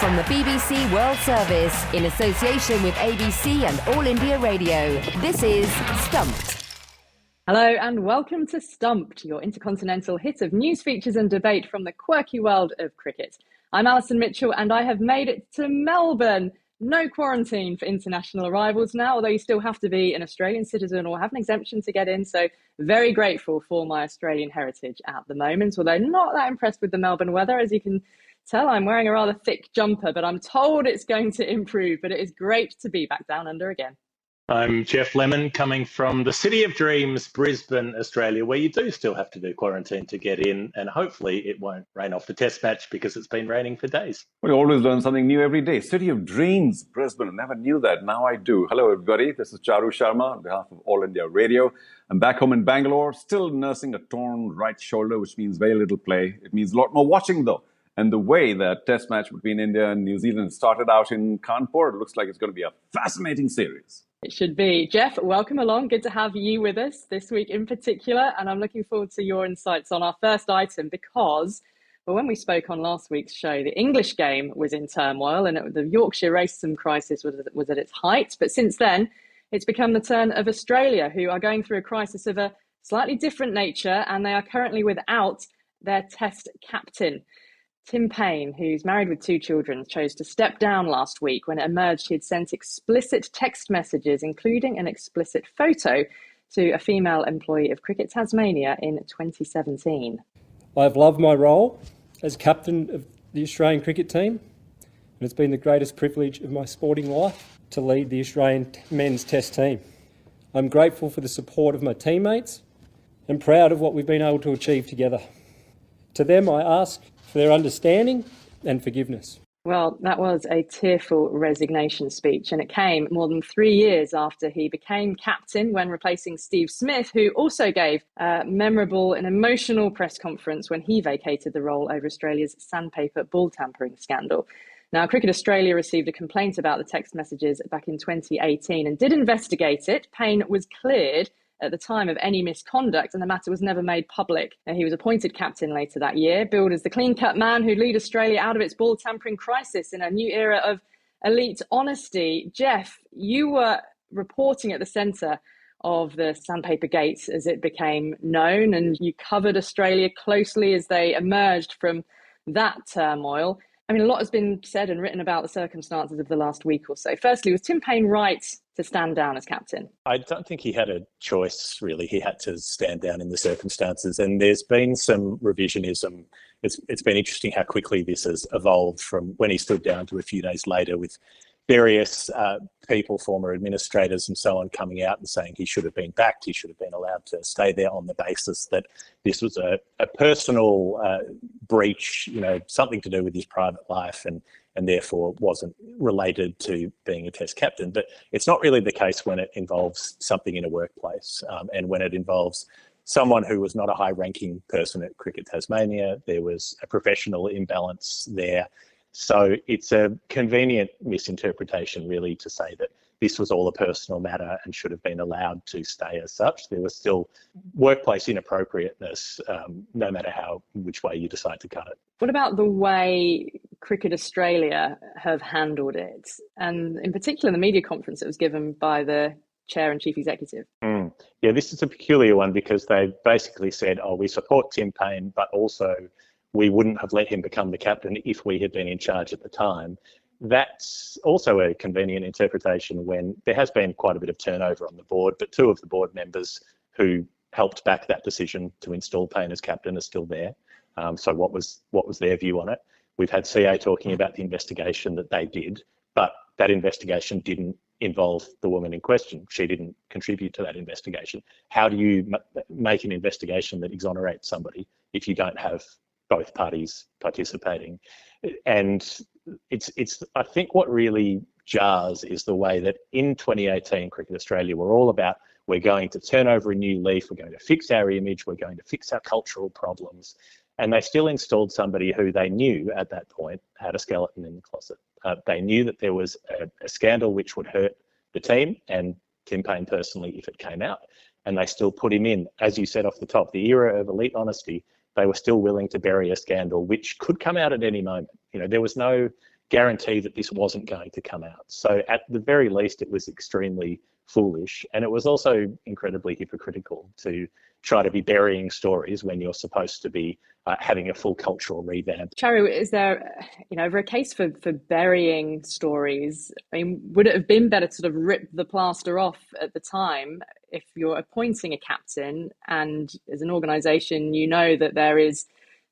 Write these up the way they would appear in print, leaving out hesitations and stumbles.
from the BBC World Service in association with ABC and All India Radio. This is Stumped. Hello and welcome to Stumped, your intercontinental hit of news, features and debate from the quirky world of cricket. I'm Alison Mitchell and I have made it to Melbourne. No quarantine for international arrivals now, although you still have to be an Australian citizen or have an exemption to get in. So very grateful for my Australian heritage at the moment, although not that impressed with the Melbourne weather. As you can tell, I'm wearing a rather thick jumper, but I'm told it's going to improve. But it is great to be back down under again. I'm Geoff Lemon, coming from the City of Dreams, Brisbane, Australia, where you do still have to do quarantine to get in, and hopefully it won't rain off the test match because it's been raining for days. We always learn something new every day. City of Dreams, Brisbane. Never knew that. Now I do. Hello, everybody. This is Charu Sharma on behalf of All India Radio. I'm back home in Bangalore, still nursing a torn right shoulder, which means very little play. It means a lot more watching, though. And the way that test match between India and New Zealand started out in Kanpur, it looks like it's going to be a fascinating series. It should be. Geoff, welcome along. Good to have you with us this week in particular. And I'm looking forward to your insights on our first item because, well, when we spoke on last week's show, the English game was in turmoil and the Yorkshire Raceham crisis was at its height. But since then, it's become the turn of Australia, who are going through a crisis of a slightly different nature, and they are currently without their test captain. Tim Paine, who's married with 2 children, chose to step down last week when it emerged he had sent explicit text messages, including an explicit photo, to a female employee of Cricket Tasmania in 2017. I've loved my role as captain of the Australian cricket team, and it's been the greatest privilege of my sporting life to lead the Australian men's test team. I'm grateful for the support of my teammates and proud of what we've been able to achieve together. To them, I ask for their understanding and forgiveness. Well, that was a tearful resignation speech, and it came more than 3 years after he became captain when replacing Steve Smith, who also gave a memorable and emotional press conference when he vacated the role over Australia's sandpaper ball tampering scandal. Now, Cricket Australia received a complaint about the text messages back in 2018 and did investigate it. Paine was cleared at the time of any misconduct, and the matter was never made public. He was appointed captain later that year, billed as the clean-cut man who'd lead Australia out of its ball tampering crisis in a new era of elite honesty. Geoff, you were reporting at the centre of the Sandpaper Gate as it became known, and you covered Australia closely as they emerged from that turmoil. I mean, a lot has been said and written about the circumstances of the last week or so. Firstly, was Tim Paine right to stand down as captain? I don't think he had a choice, really. He had to stand down in the circumstances. And there's been some revisionism. It's been interesting how quickly this has evolved from when he stood down to a few days later, with various people, former administrators and so on, coming out and saying he should have been backed, he should have been allowed to stay there on the basis that this was a personal breach, something to do with his private life and therefore wasn't related to being a test captain. But it's not really the case when it involves something in a workplace and when it involves someone who was not a high-ranking person at Cricket Tasmania. There was a professional imbalance there. So it's a convenient misinterpretation, really, to say that this was all a personal matter and should have been allowed to stay as such. There was still workplace inappropriateness, no matter which way you decide to cut it. What about the way Cricket Australia have handled it? And in particular, the media conference that was given by the chair and chief executive. Yeah, this is a peculiar one because they basically said, we support Tim Paine, but also we wouldn't have let him become the captain if we had been in charge at the time. That's also a convenient interpretation when there has been quite a bit of turnover on the board, but 2 of the board members who helped back that decision to install Paine as captain are still there. So what was their view on it? We've had CA talking about the investigation that they did, but that investigation didn't involve the woman in question. She didn't contribute to that investigation. How do you make an investigation that exonerates somebody if you don't have both parties participating? And it's I think what really jars is the way that in 2018 Cricket Australia were all about, we're going to turn over a new leaf, we're going to fix our image, we're going to fix our cultural problems. And they still installed somebody who they knew at that point had a skeleton in the closet. They knew that there was a scandal which would hurt the team and Tim Paine personally if it came out. And they still put him in. As you said off the top, the era of elite honesty, they were still willing to bury a scandal which could come out at any moment. There was no guarantee that this wasn't going to come out. So at the very least, it was extremely foolish, and it was also incredibly hypocritical to try to be burying stories when you're supposed to be having a full cultural revamp. Charu, is there, ever a case for burying stories? I mean, would it have been better to sort of rip the plaster off at the time if you're appointing a captain and as an organisation you know that there is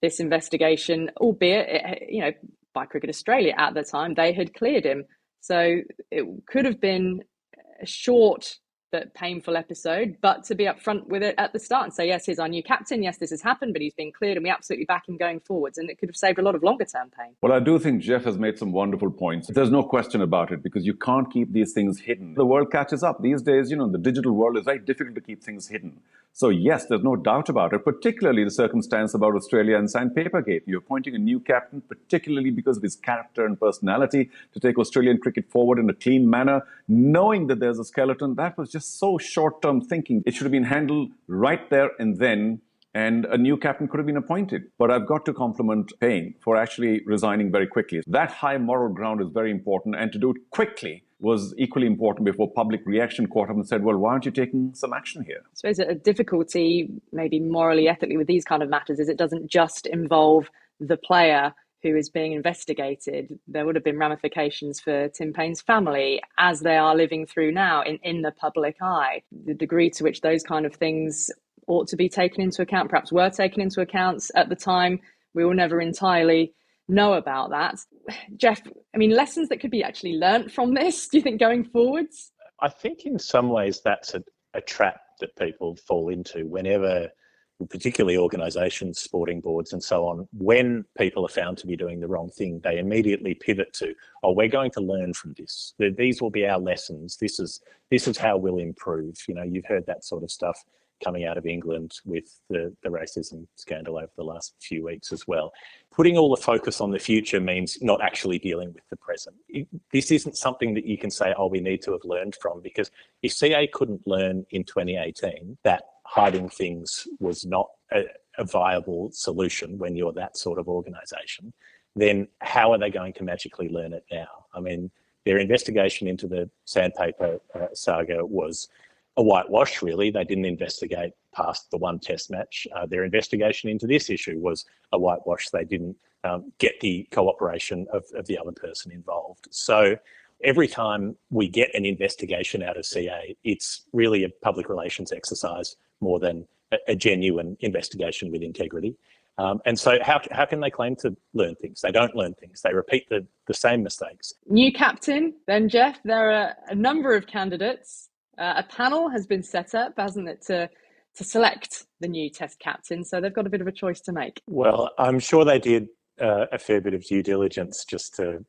this investigation, albeit, by Cricket Australia at the time, they had cleared him. So it could have been a short but painful episode, but to be upfront with it at the start and say, yes, here's our new captain. Yes, this has happened, but he's been cleared and we absolutely back him going forwards. And it could have saved a lot of longer term pain. Well, I do think Geoff has made some wonderful points. There's no question about it because you can't keep these things hidden. The world catches up. These days, the digital world is very difficult to keep things hidden. So yes, there's no doubt about it, particularly the circumstance about Australia and Sandpapergate. You're appointing a new captain, particularly because of his character and personality, to take Australian cricket forward in a clean manner, knowing that there's a skeleton. That was just so short-term thinking. It should have been handled right there and then, and a new captain could have been appointed. But I've got to compliment Paine for actually resigning very quickly. That high moral ground is very important, and to do it quickly was equally important before public reaction caught up and said, well, why aren't you taking some action here? I suppose a difficulty, maybe morally, ethically, with these kind of matters is it doesn't just involve the player who is being investigated. There would have been ramifications for Tim Paine's family as they are living through now in the public eye. The degree to which those kind of things ought to be taken into account, perhaps were taken into account at the time, we will never entirely know about that. Geoff, I mean, lessons that could be actually learnt from this, do you think, going forwards? I think in some ways that's a trap that people fall into whenever, particularly organisations, sporting boards and so on, when people are found to be doing the wrong thing, they immediately pivot to, we're going to learn from this. These will be our lessons. This is how we'll improve. You've heard that sort of stuff coming out of England with the racism scandal over the last few weeks as well. Putting all the focus on the future means not actually dealing with the present. This isn't something that you can say, we need to have learned from, because if CA couldn't learn in 2018 that hiding things was not a viable solution when you're that sort of organisation, then how are they going to magically learn it now? I mean, their investigation into the Sandpaper saga was a whitewash, really. They didn't investigate past the one test match. Their investigation into this issue was a whitewash. They didn't get the cooperation of the other person involved. So every time we get an investigation out of CA, it's really a public relations exercise more than a genuine investigation with integrity. And so how can they claim to learn things? They don't learn things. They repeat the same mistakes. New captain, then, Geoff. There are a number of candidates. A panel has been set up, hasn't it, to select the new Test captain. So they've got a bit of a choice to make. Well, I'm sure they did a fair bit of due diligence just to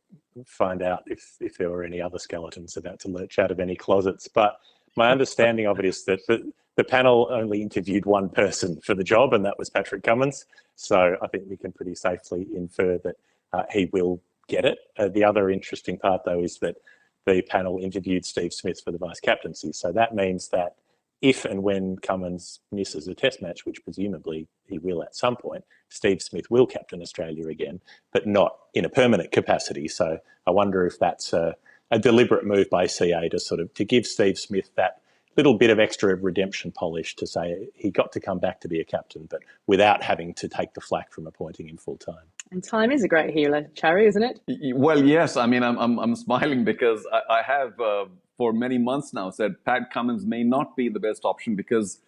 find out if there were any other skeletons about to lurch out of any closets. But my understanding of it is that the panel only interviewed one person for the job, and that was Patrick Cummins. So I think we can pretty safely infer that he will get it. The other interesting part, though, is that the panel interviewed Steve Smith for the vice captaincy. So that means that if and when Cummins misses a test match, which presumably he will at some point, Steve Smith will captain Australia again, but not in a permanent capacity. So I wonder if that's a deliberate move by CA to give Steve Smith that little bit of extra redemption polish to say he got to come back to be a captain, but without having to take the flak from appointing him full time. And time is a great healer, Charu, isn't it? Well, yes. I mean, I'm smiling because I have for many months now said Pat Cummins may not be the best option because,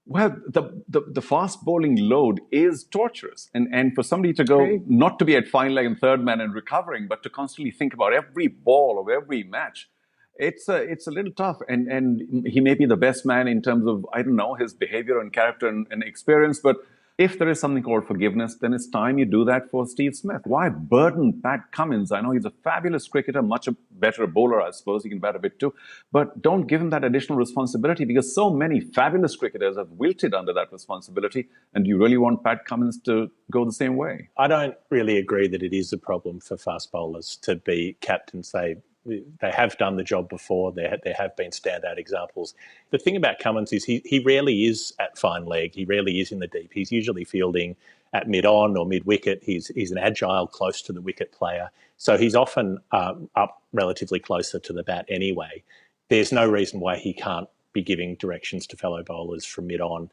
well, the fast bowling load is torturous. And for somebody to go, not to be at fine leg and third man and recovering, but to constantly think about every ball of every match, it's a little tough. And he may be the best man in terms of, I don't know, his behavior and character and experience, but if there is something called forgiveness, then it's time you do that for Steve Smith. Why burden Pat Cummins? I know he's a fabulous cricketer, much a better bowler, I suppose. He can bat a bit too. But don't give him that additional responsibility because so many fabulous cricketers have wilted under that responsibility. And do you really want Pat Cummins to go the same way? I don't really agree that it is a problem for fast bowlers to be captains. They have done the job before. There have been standout examples. The thing about Cummins is he rarely is at fine leg. He rarely is in the deep. He's usually fielding at mid-on or mid-wicket. He's an agile, close to the wicket player. So he's often up relatively closer to the bat anyway. There's no reason why he can't be giving directions to fellow bowlers from mid-on.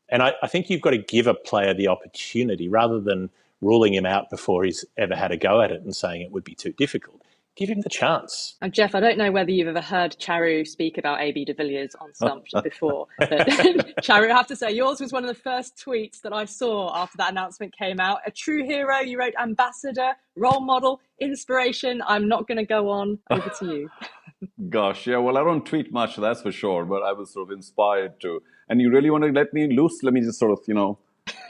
And I think you've got to give a player the opportunity rather than ruling him out before he's ever had a go at it and saying it would be too difficult. Give him the chance. And Geoff, I don't know whether you've ever heard Charu speak about AB de Villiers on Stumped before, but Charu, I have to say, yours was one of the first tweets that I saw after that announcement came out. A true hero, you wrote ambassador, role model, inspiration. I'm not going to go on. Over to you. Gosh, yeah, well, I don't tweet much, that's for sure, but I was sort of inspired to. And you really want to let me loose? Let me just sort of,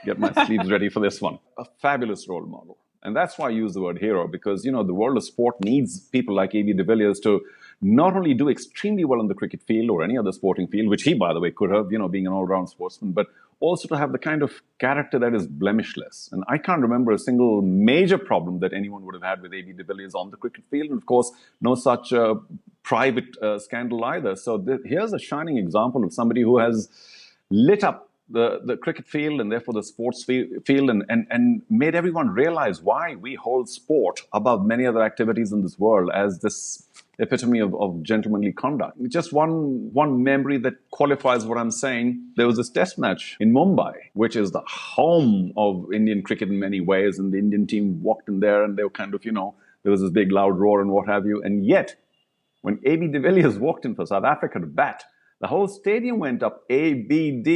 get my sleeves ready for this one. A fabulous role model. And that's why I use the word hero, because, the world of sport needs people like AB de Villiers to not only do extremely well on the cricket field or any other sporting field, which he, by the way, could have, being an all-round sportsman, but also to have the kind of character that is blemishless. And I can't remember a single major problem that anyone would have had with AB de Villiers on the cricket field. And of course, no such private scandal either. So here's a shining example of somebody who has lit up the cricket field and therefore the sports field and made everyone realize why we hold sport above many other activities in this world as this epitome of gentlemanly conduct. Just one memory that qualifies what I'm saying. There was this test match in Mumbai, which is the home of Indian cricket in many ways, and the Indian team walked in there and they were kind of, there was this big loud roar and what have you. And yet, when AB de Villiers walked in for South Africa to bat, the whole stadium went up, ABD,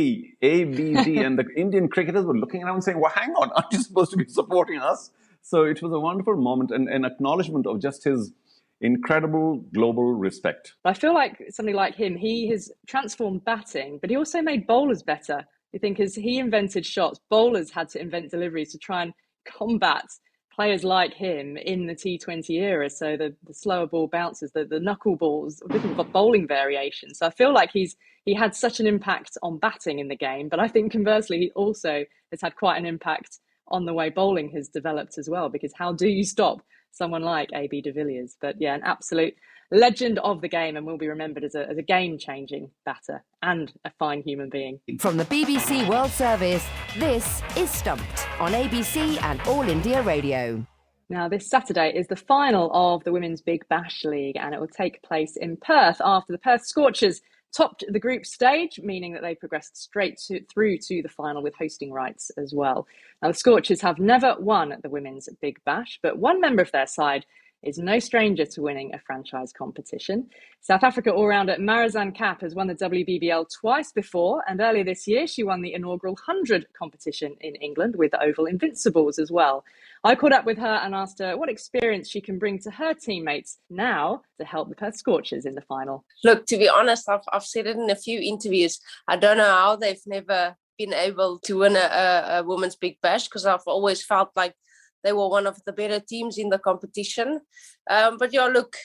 ABD, and the Indian cricketers were looking around saying, well, hang on, aren't you supposed to be supporting us? So it was a wonderful moment and an acknowledgement of just his incredible global respect. I feel like somebody like him, he has transformed batting, but he also made bowlers better. You think as he invented shots, bowlers had to invent deliveries to try and combat players like him in the T20 era. So the slower ball bounces, the knuckle balls, different bowling variations. So I feel like he had such an impact on batting in the game, but I think conversely, he also has had quite an impact on the way bowling has developed as well, because how do you stop someone like AB de Villiers? But yeah, an absolute legend of the game and will be remembered as a game-changing batter and a fine human being. From the BBC World Service, this is Stumped on ABC and All India Radio. Now, this Saturday is the final of the Women's Big Bash League, and it will take place in Perth after the Perth Scorchers topped the group stage, meaning that they progressed straight through to the final with hosting rights as well. Now, the Scorchers have never won the Women's Big Bash, but one member of their side is no stranger to winning a franchise competition. South Africa all-rounder Marizanne Kapp has won the WBBL twice before, and earlier this year she won the inaugural 100 competition in England with the Oval Invincibles as well. I caught up with her and asked her what experience she can bring to her teammates now to help the Perth Scorchers in the final. Look, to be honest, I've said it in a few interviews. I don't know how they've never been able to win a Women's Big Bash, because I've always felt like they were one of the better teams in the competition. But yeah, look,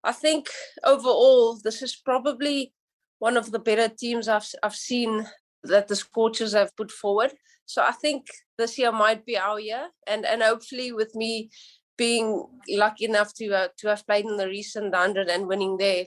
I think overall, this is probably one of the better teams I've seen that the Scorchers have put forward. So I think this year might be our year. And hopefully with me being lucky enough to have played in the recent 100 and winning there,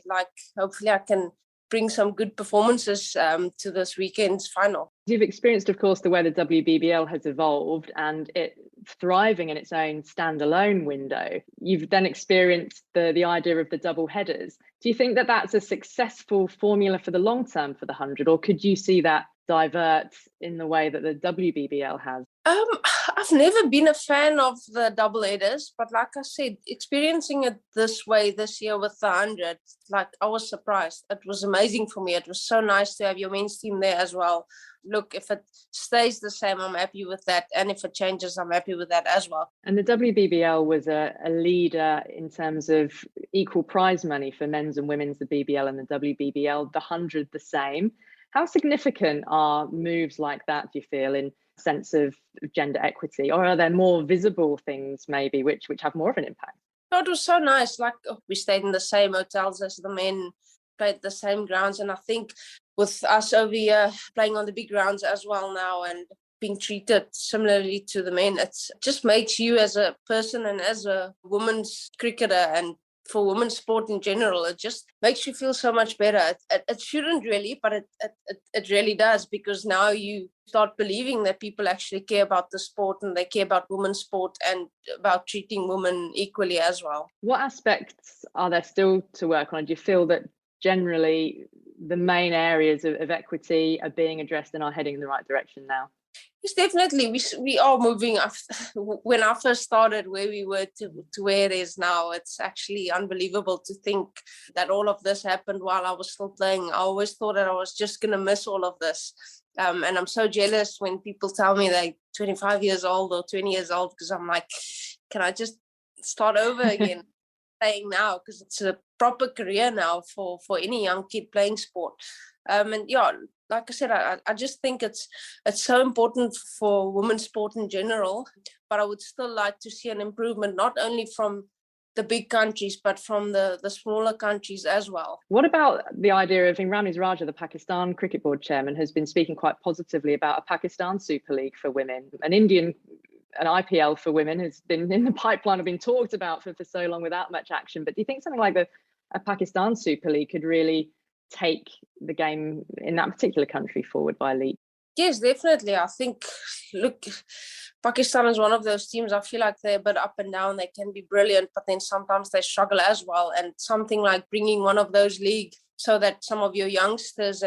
hopefully I can bring some good performances to this weekend's final. You've experienced, of course, the way the WBBL has evolved and it thriving in its own standalone window. You've then experienced the idea of the double headers. Do you think that that's a successful formula for the long term for the 100, or could you see that divert in the way that the WBBL has? I've never been a fan of the double headers, but like I said, experiencing it this way this year with the 100, I was surprised. It was amazing for me. It was so nice to have your men's team there as well. Look, if it stays the same, I'm happy with that. And if it changes, I'm happy with that as well. And the WBBL was a leader in terms of equal prize money for men's and women's, the BBL and the WBBL, the 100 the same. How significant are moves like that, do you feel, in sense of gender equity? Or are there more visible things maybe which have more of an impact? Oh, it was so nice. We stayed in the same hotels as the men, played the same grounds. And I think with us over here playing on the big grounds as well now and being treated similarly to the men, it just makes you as a person and as a women's cricketer and for women's sport in general. It just makes you feel so much better. It shouldn't really, but it really does, because now you start believing that people actually care about the sport and they care about women's sport and about treating women equally as well. What aspects are there still to work on? Do you feel that generally the main areas of equity are being addressed and are heading in the right direction now? Yes, definitely. We are moving. When I first started where we were to where it is now, it's actually unbelievable to think that all of this happened while I was still playing. I always thought that I was just going to miss all of this. And I'm so jealous when people tell me they're 25 years old or 20 years old, because I'm like, can I just start over again playing now? Because it's a proper career now for any young kid playing sport. And yeah, like I said, I just think it's so important for women's sport in general, but I would still like to see an improvement, not only from the big countries, but from the smaller countries as well. What about the idea of Ramiz Raja, the Pakistan Cricket Board chairman, has been speaking quite positively about a Pakistan Super League for women? An IPL for women has been in the pipeline, have been talked about for so long without much action. But do you think something like a Pakistan Super League could really take the game in that particular country forward by a leap? Yes, definitely. I think, look, Pakistan is one of those teams. I feel like they're a bit up and down. They can be brilliant, but then sometimes they struggle as well. And something like bringing one of those leagues so that some of your youngsters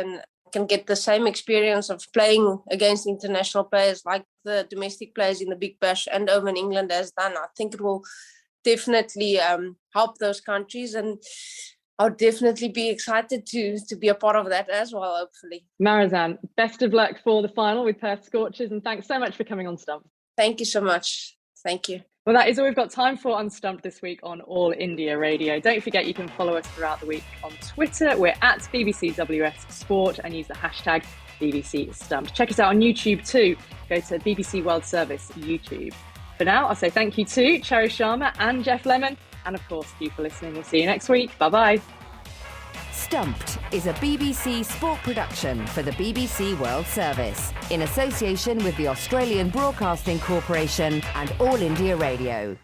can get the same experience of playing against international players like the domestic players in the Big Bash and over in England has done. I think it will definitely help those countries, and I'll definitely be excited to be a part of that as well, hopefully. Marizanne, best of luck for the final with Perth Scorchers, and thanks so much for coming on Stumped. Thank you so much. Thank you. Well, that is all we've got time for on Stumped this week on All India Radio. Don't forget you can follow us throughout the week on Twitter. We're at BBCWS Sport and use the hashtag BBC Stumped. Check us out on YouTube too. Go to BBC World Service YouTube. For now, I'll say thank you to Charu Sharma and Geoff Lemon. And of course, you for listening. We'll see you next week. Bye-bye. Stumped is a BBC sport production for the BBC World Service in association with the Australian Broadcasting Corporation and All India Radio.